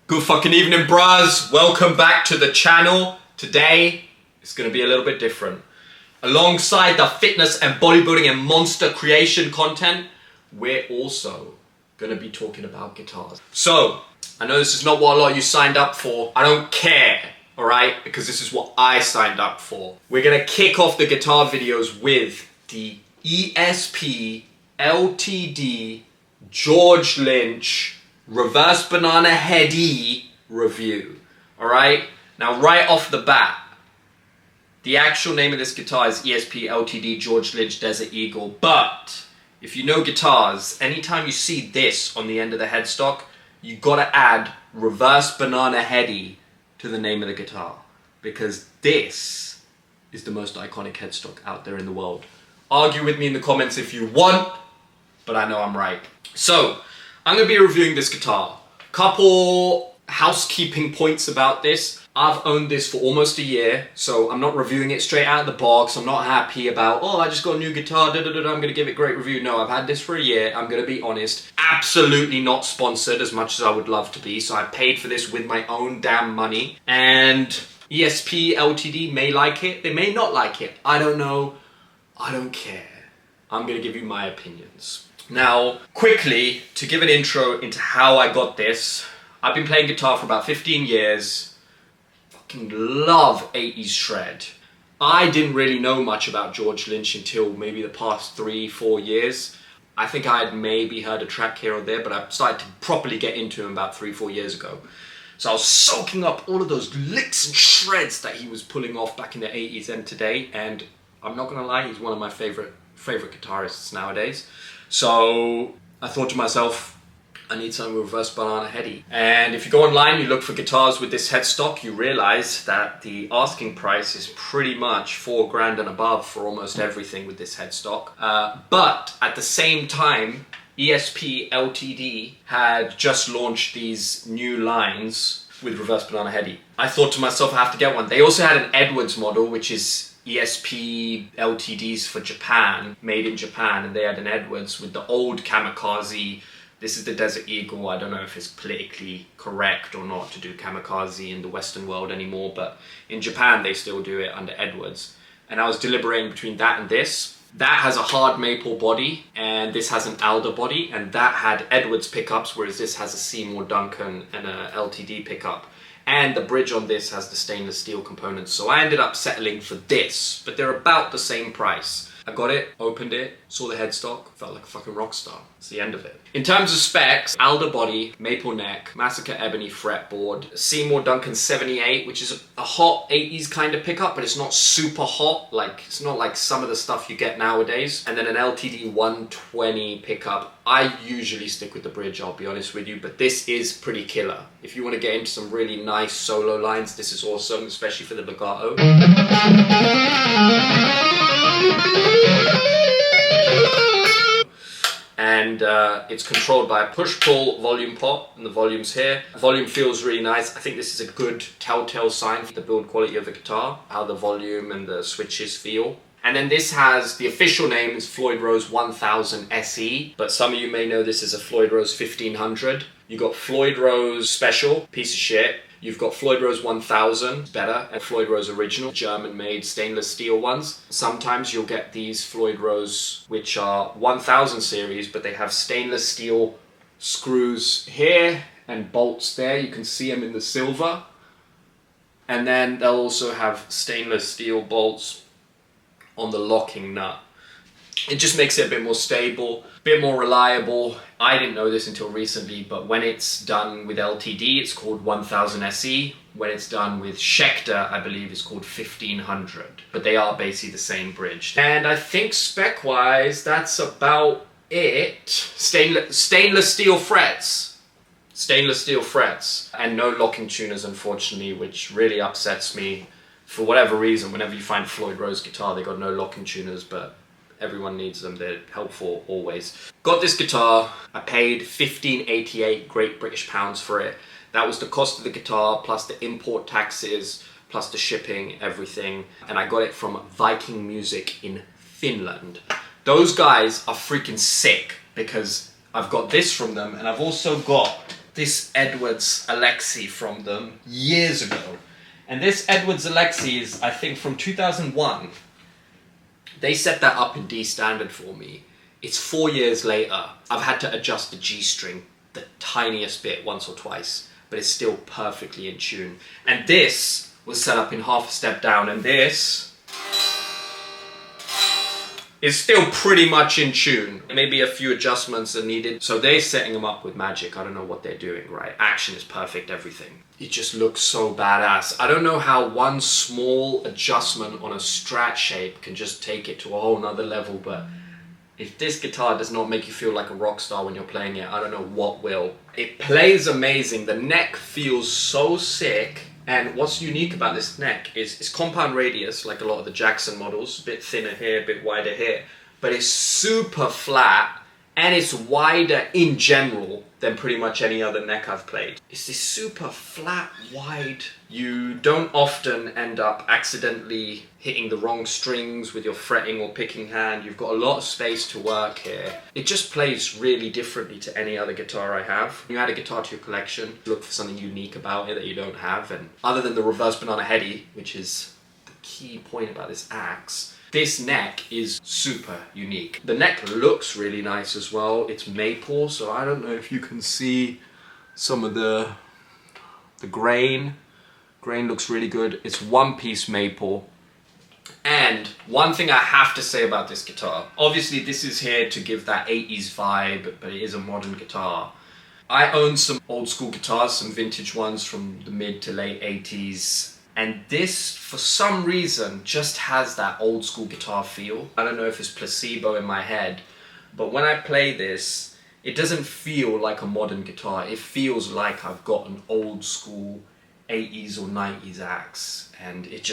Good fucking evening, bros. Welcome back to the channel. Today, it's going to be a little bit different. Alongside the fitness and bodybuilding and monster creation content, we're also going to be talking about guitars. So, I know this is not what a lot of you signed up for. I don't care, alright? Because this is what I signed up for. We're going to kick off the guitar videos with the ESP LTD George Lynch Reverse Banana Heady review. Alright? Now right off the bat, the actual name of this guitar is ESP LTD George Lynch Desert Eagle, but if you know guitars, anytime you see this on the end of the headstock, you gotta add Reverse Banana Heady to the name of the guitar, because this is the most iconic headstock out there in the world. Argue with me in the comments if you want, but I know I'm right. So, I'm going to be reviewing this guitar. Couple housekeeping points about this. I've owned this for almost a year, so I'm not reviewing it straight out of the box. I'm not happy about, oh, I just got a new guitar, I'm going to give it a great review. No, I've had this for a year. I'm going to be honest. Absolutely not sponsored as much as I would love to be, so I paid for this with my own damn money. And ESP LTD may like it, they may not like it. I don't know. I don't care. I'm going to give you my opinions. Now, quickly, to give an intro into how I got this, I've been playing guitar for about 15 years. Fucking love 80s shred. I didn't really know much about George Lynch until maybe the past 3-4 years. I think I had maybe heard a track here or there, but I started to properly get into him about 3-4 years ago. So I was soaking up all of those licks and shreds that he was pulling off back in the 80s and today, and I'm not gonna lie, he's one of my favorite guitarists nowadays. So I thought to myself, I need something with Reverse Banana Heady. And if you go online, you look for guitars with this headstock, you realize that the asking price is pretty much $4 grand and above for almost everything with this headstock. But at the same time, ESP LTD had just launched these new lines with Reverse Banana Heady. I thought to myself, I have to get one. They also had an Edwards model, which is ESP LTDs for Japan, made in Japan, and they had an Edwards with the old Kamikaze. This is the Desert Eagle. I don't know if it's politically correct or not to do Kamikaze in the Western world anymore, but in Japan they still do it under Edwards. And I was deliberating between that and this. That has a hard maple body, and this has an alder body, and that had Edwards pickups, whereas this has a Seymour Duncan and a LTD pickup. And the bridge on this has the stainless steel components, so I ended up settling for this, but they're about the same price. I got it, opened it, saw the headstock, felt like a fucking rock star. It's the end of it. In terms of specs, alder body, maple neck, Massacre ebony fretboard, Seymour Duncan 78, which is a hot 80s kind of pickup, but it's not super hot, like it's not like some of the stuff you get nowadays. And then an LTD 120 pickup. I usually stick with the bridge, I'll be honest with you, but this is pretty killer. If you want to get into some really nice solo lines, this is awesome, especially for the legato. And it's controlled by a push-pull volume pot, and the volume's here. The volume feels really nice. I think this is a good telltale sign for the build quality of the guitar, how the volume and the switches feel. And then this has, the official name is Floyd Rose 1000 SE, but some of you may know this as a Floyd Rose 1500. You got Floyd Rose Special, piece of shit. You've got Floyd Rose 1000, better, and Floyd Rose Original, German-made stainless steel ones. Sometimes you'll get these Floyd Rose, which are 1000 series, but they have stainless steel screws here and bolts there. You can see them in the silver. And then they'll also have stainless steel bolts on the locking nut. It just makes it a bit more stable, a bit more reliable. I didn't know this until recently, but when it's done with LTD, it's called 1000 SE. When it's done with Schecter, I believe it's called 1500. But they are basically the same bridge. And I think spec-wise, that's about it. Stainless steel frets. Stainless steel frets. And no locking tuners, unfortunately, which really upsets me. For whatever reason, whenever you find a Floyd Rose guitar, they got no locking tuners, but everyone needs them. They're helpful always. Got this guitar. I paid $15.88 Great British pounds for it. That was the cost of the guitar, plus the import taxes, plus the shipping, everything. And I got it from Viiking Music in Finland. Those guys are freaking sick, because I've got this from them, and I've also got this Edwards Alexi from them years ago. And this Edwards Alexi is, I think, from 2001. They set that up in D standard for me. It's 4 years later. I've had to adjust the G string the tiniest bit once or twice, but it's still perfectly in tune. And this was set up in half a step down, and this is still pretty much in tune. Maybe a few adjustments are needed. So they're setting them up with magic. I don't know what they're doing, right? Action is perfect, everything. It just looks so badass. I don't know how one small adjustment on a Strat shape can just take it to a whole nother level, but if this guitar does not make you feel like a rock star when you're playing it, I don't know what will. It plays amazing. The neck feels so sick. And what's unique about this neck is it's compound radius, like a lot of the Jackson models, a bit thinner here, a bit wider here, but it's super flat and it's wider in general than pretty much any other neck I've played. It's this super flat, wide. You don't often end up accidentally hitting the wrong strings with your fretting or picking hand. You've got a lot of space to work here. It just plays really differently to any other guitar I have. You add a guitar to your collection, look for something unique about it that you don't have, and other than the reverse banana heady, which is the key point about this axe, this neck is super unique. The neck looks really nice as well. It's maple, so I don't know if you can see some of the grain. Grain looks really good. It's one-piece maple. And one thing I have to say about this guitar, obviously this is here to give that 80s vibe, but it is a modern guitar. I own some old school guitars, some vintage ones from the mid to late 80s. And this, for some reason, just has that old school guitar feel. I don't know if it's placebo in my head, but when I play this, it doesn't feel like a modern guitar. It feels like I've got an old school 80s or 90s axe, and it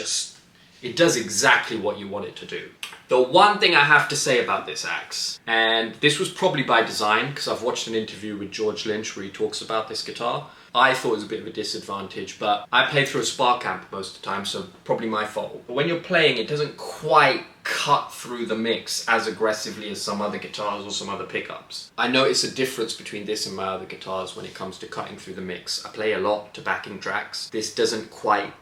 does exactly what you want it to do. The one thing I have to say about this axe, and this was probably by design, because I've watched an interview with George Lynch where he talks about this guitar. I thought it was a bit of a disadvantage, but I play through a Spark amp most of the time, so probably my fault. But when you're playing, it doesn't quite cut through the mix as aggressively as some other guitars or some other pickups. I notice a difference between this and my other guitars when it comes to cutting through the mix. I play a lot to backing tracks. This doesn't quite...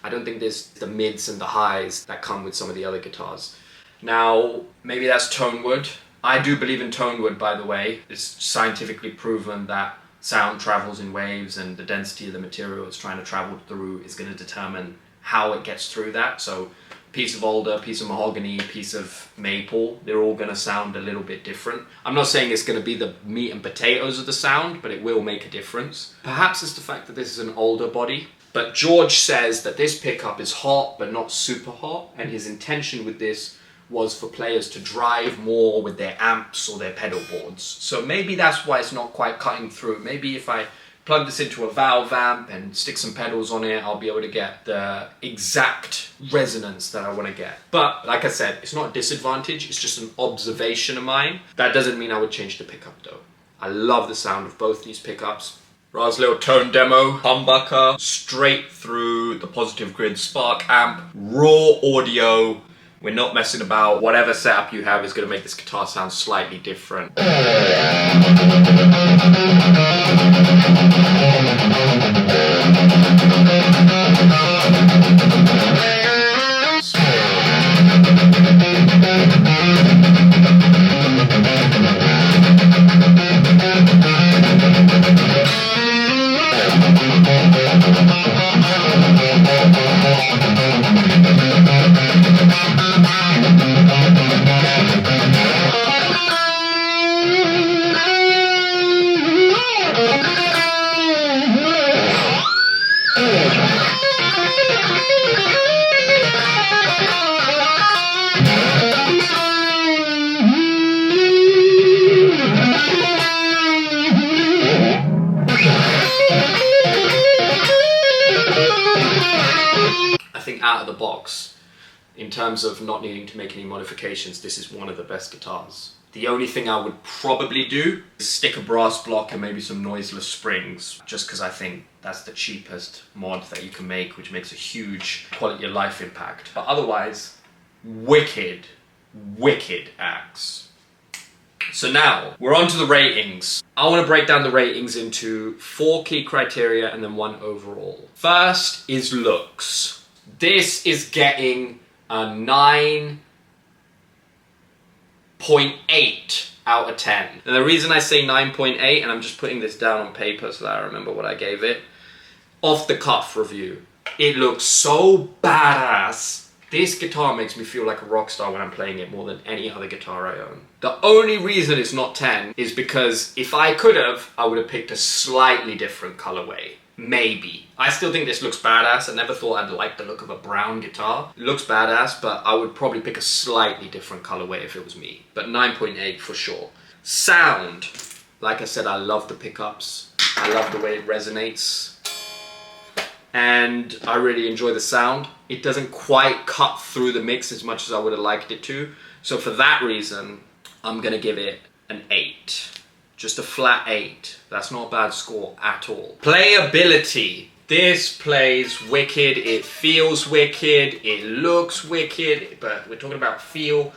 I don't think there's the mids and the highs that come with some of the other guitars. Now, maybe that's tone wood. I do believe in tone wood, by the way. It's scientifically proven that sound travels in waves, and the density of the material it's trying to travel through is going to determine how it gets through that. So piece of alder, piece of mahogany, piece of maple, they're all going to sound a little bit different. I'm not saying it's going to be the meat and potatoes of the sound, but it will make a difference. Perhaps it's the fact that this is an older body, but George says that this pickup is hot but not super hot, and his intention with this was for players to drive more with their amps or their pedal boards. So maybe that's why it's not quite cutting through. Maybe if I plug this into a valve amp and stick some pedals on it, I'll be able to get the exact resonance that I want to get. But like I said, it's not a disadvantage, it's just an observation of mine. That doesn't mean I would change the pickup though. I love the sound of both these pickups. Ra's little tone demo, humbucker, straight through the Positive Grid Spark amp, raw audio. We're not messing about. Whatever setup you have is going to make this guitar sound slightly different. Out of the box, in terms of not needing to make any modifications, this is one of the best guitars. The only thing I would probably do is stick a brass block and maybe some noiseless springs, just because I think that's the cheapest mod that you can make, which makes a huge quality of life impact. But otherwise, wicked, wicked axe. So now, we're on to the ratings. I want to break down the ratings into 4 key criteria and then 1 overall. First is looks. This is getting a 9.8 out of 10. And the reason I say 9.8, and I'm just putting this down on paper so that I remember what I gave it, off the cuff review. It looks so badass. This guitar makes me feel like a rock star when I'm playing it more than any other guitar I own. The only reason it's not 10 is because if I could have, I would have picked a slightly different colorway. Maybe. I still think this looks badass. I never thought I'd like the look of a brown guitar. It looks badass, but I would probably pick a slightly different colorway if it was me. But 9.8 for sure. Sound. Like I said, I love the pickups. I love the way it resonates. And I really enjoy the sound. It doesn't quite cut through the mix as much as I would have liked it to. So for that reason, I'm gonna give it an 8. Just a flat 8. That's not a bad score at all. Playability. This plays wicked, it feels wicked, it looks wicked, but we're talking about feel.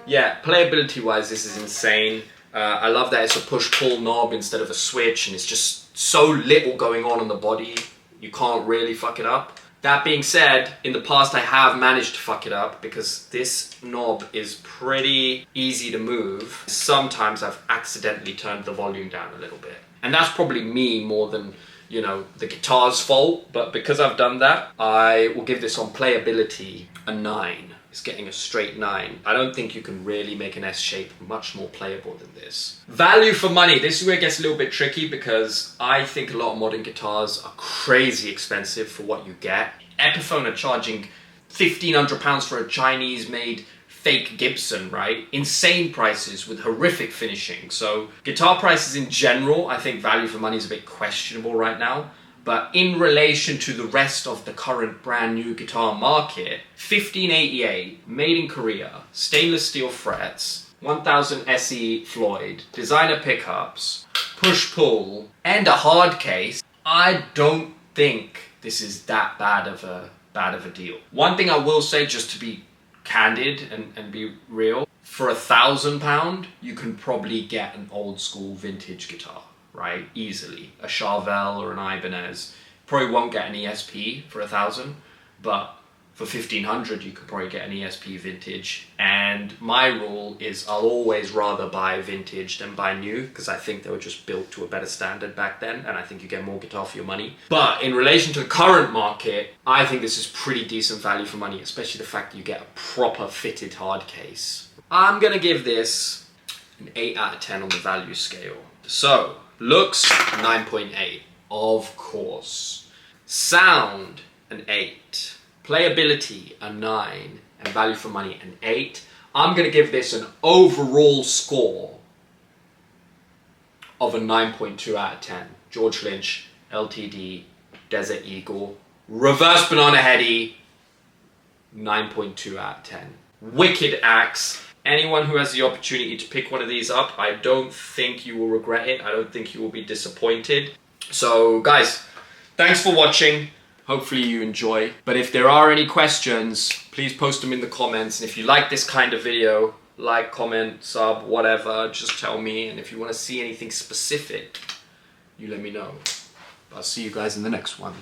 Yeah, playability wise, this is insane. I love that it's a push-pull knob instead of a switch, and it's just so little going on the body. You can't really fuck it up. That being said, in the past I have managed to fuck it up because this knob is pretty easy to move. Sometimes I've accidentally turned the volume down a little bit. And that's probably me more than, you know, the guitar's fault. But because I've done that, I will give this on playability a 9. It's getting a straight 9. I don't think you can really make an S shape much more playable than this. Value for money. This is where it gets a little bit tricky because I think a lot of modern guitars are crazy expensive for what you get. Epiphone are charging £1,500 for a Chinese-made fake Gibson, right? Insane prices with horrific finishing. So guitar prices in general, I think value for money is a bit questionable right now. But in relation to the rest of the current brand new guitar market, 1588, made in Korea, stainless steel frets, 1000 SE Floyd, designer pickups, push-pull, and a hard case, I don't think this is that bad of a deal. One thing I will say, just to be candid and be real, for £1,000, you can probably get an old school vintage guitar. Right, easily. A Charvel or an Ibanez. Probably won't get an ESP for £1,000, but for 1,500 you could probably get an ESP vintage. And my rule is I'll always rather buy vintage than buy new, because I think they were just built to a better standard back then, and I think you get more guitar for your money. But in relation to the current market, I think this is pretty decent value for money, especially the fact that you get a proper fitted hard case. I'm gonna give this an 8 out of 10 on the value scale. So, looks, 9.8, of course. Sound, an 8. Playability, a 9. And value for money, an 8. I'm going to give this an overall score of a 9.2 out of 10. George Lynch, LTD, Desert Eagle, Reverse Banana Heady, 9.2 out of 10. Wicked axe. Anyone who has the opportunity to pick one of these up, I don't think you will regret it. I don't think you will be disappointed. So guys, thanks for watching. Hopefully you enjoy. But if there are any questions, please post them in the comments. And if you like this kind of video, like, comment, sub, whatever, just tell me. And if you want to see anything specific, you let me know. I'll see you guys in the next one.